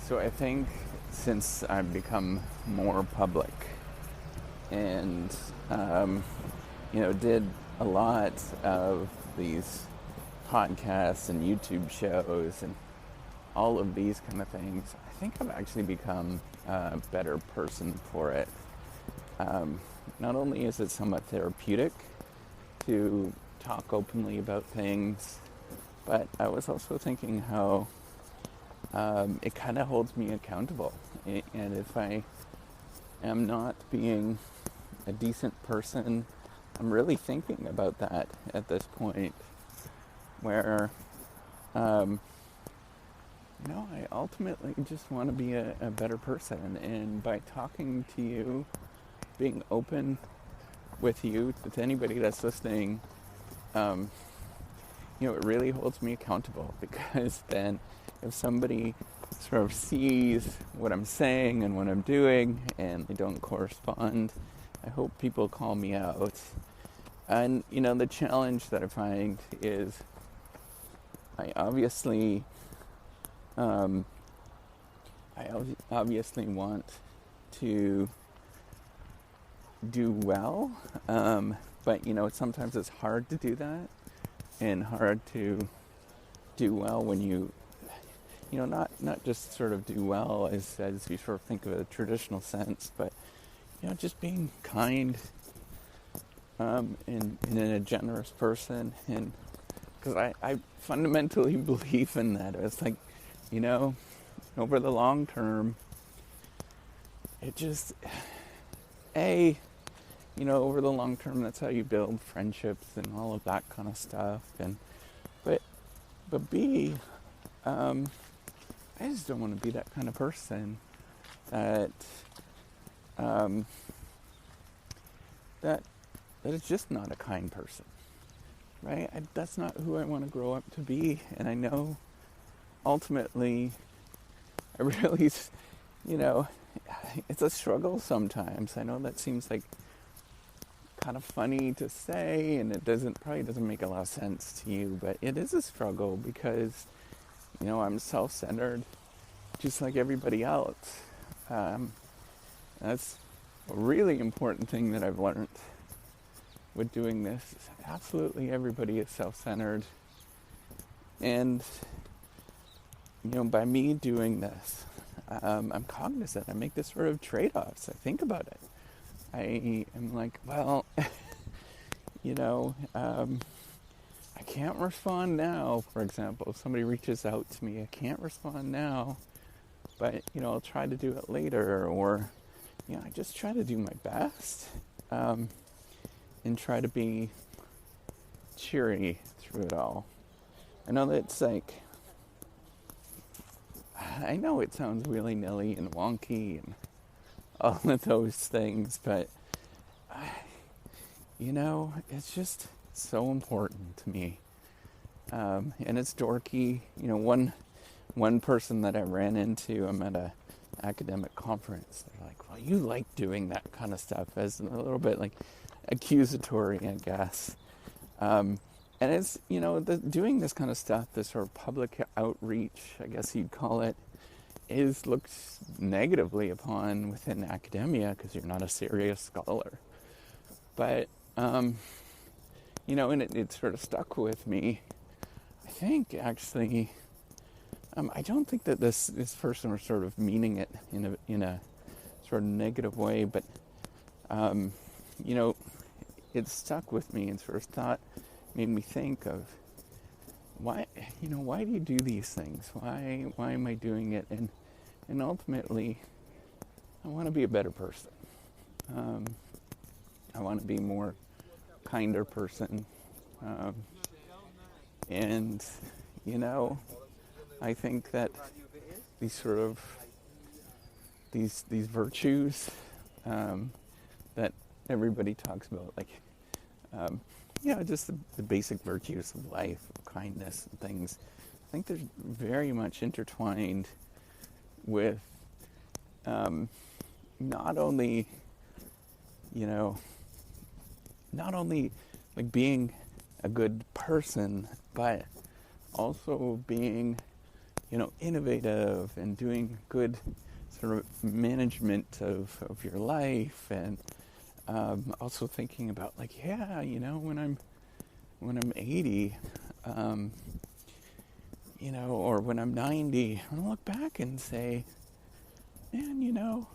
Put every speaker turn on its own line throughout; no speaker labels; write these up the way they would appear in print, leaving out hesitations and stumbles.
So I think since I've become more public and, did a lot of these podcasts and YouTube shows and all of these kind of things, I think I've actually become a better person for it. Not only is it somewhat therapeutic to talk openly about things, but I was also thinking how it kind of holds me accountable. And if I am not being a decent person, I'm really thinking about that at this point where, I ultimately just want to be a better person. And by talking to you, being open with you, to anybody that's listening, it really holds me accountable, because then if somebody sort of sees what I'm saying and what I'm doing and they don't correspond, I hope people call me out. And, the challenge that I find is I obviously want to do well, but, sometimes it's hard to do that, and hard to do well when you not just sort of do well as you sort of think of a traditional sense, but, just being kind, and a generous person. And because I fundamentally believe in that. It's like, over the long term, it just, over the long term, that's how you build friendships and all of that kind of stuff. But B, I just don't want to be that kind of person that is just not a kind person, right? That's not who I want to grow up to be. And I know ultimately I really, it's a struggle sometimes. I know that seems like kind of funny to say, and it probably doesn't make a lot of sense to you, but it is a struggle because, I'm self-centered just like everybody else. That's a really important thing that I've learned with doing this. Absolutely everybody is self-centered. And, by me doing this, I'm cognizant. I make this sort of trade-offs. I think about it. I am like, well, I can't respond now, for example. If somebody reaches out to me, I can't respond now, but, I'll try to do it later. Or, I just try to do my best, and try to be cheery through it all. I know that it's like, I know it sounds willy-nilly and wonky and all of those things, but, it's just so important to me. And it's dorky. One person that I ran into, I'm at a academic conference. They're like, well, you like doing that kind of stuff, as a little bit like accusatory, I guess. And it's, doing this kind of stuff, this sort of public outreach, I guess you'd call it, is looked negatively upon within academia because you're not a serious scholar. But, and it sort of stuck with me. I think, actually, I don't think that this person was sort of meaning it in a sort of negative way, but, it stuck with me and sort of made me think of why do you do these things? Why am I doing it? And ultimately, I want to be a better person. I want to be more kinder person. And, I think that these sort of, these virtues that everybody talks about, like, just the basic virtues of life, of kindness and things, I think they're very much intertwined with not only like being a good person, but also being innovative and doing good sort of management of your life, and also thinking about like, yeah, when I'm 80, or when I'm 90, I'm gonna look back and say, man,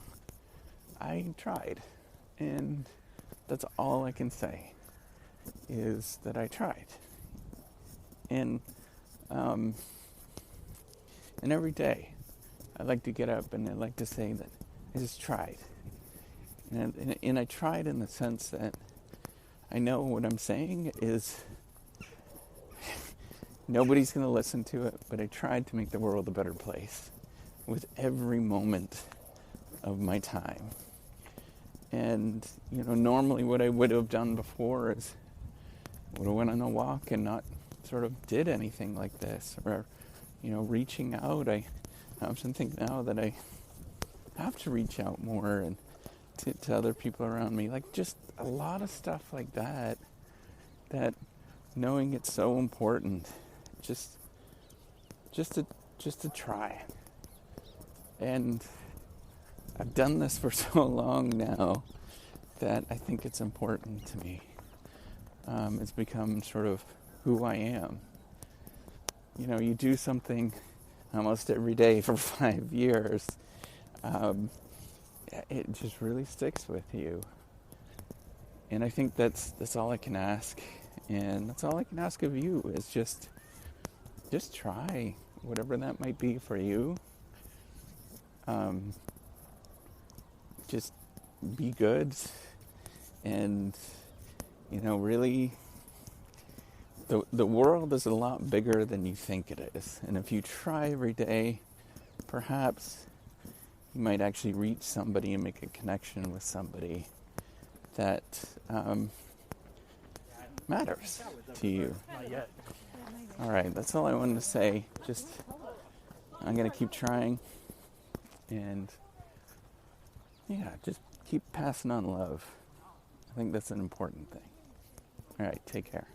I tried, and that's all I can say is that I tried, and every day I like to get up and I like to say that I just tried, and I tried in the sense that I know what I'm saying is nobody's going to listen to it, but I tried to make the world a better place with every moment of my time. And, normally what I would have done before is would have went on a walk and not sort of did anything like this. Or, reaching out. I often think now that I have to reach out more and to other people around me. Like just a lot of stuff like that knowing it's so important. Just to try. And I've done this for so long now that I think it's important to me. It's become sort of who I am. You do something almost every day for 5 years. It just really sticks with you. And I think that's all I can ask. And that's all I can ask of you is just try whatever that might be for you. Just be good, and really the world is a lot bigger than you think it is, and if you try every day, perhaps you might actually reach somebody and make a connection with somebody that matters to you. All right, that's all I wanted to say. I'm going to keep trying, and just keep passing on love. I think that's an important thing. All right, take care.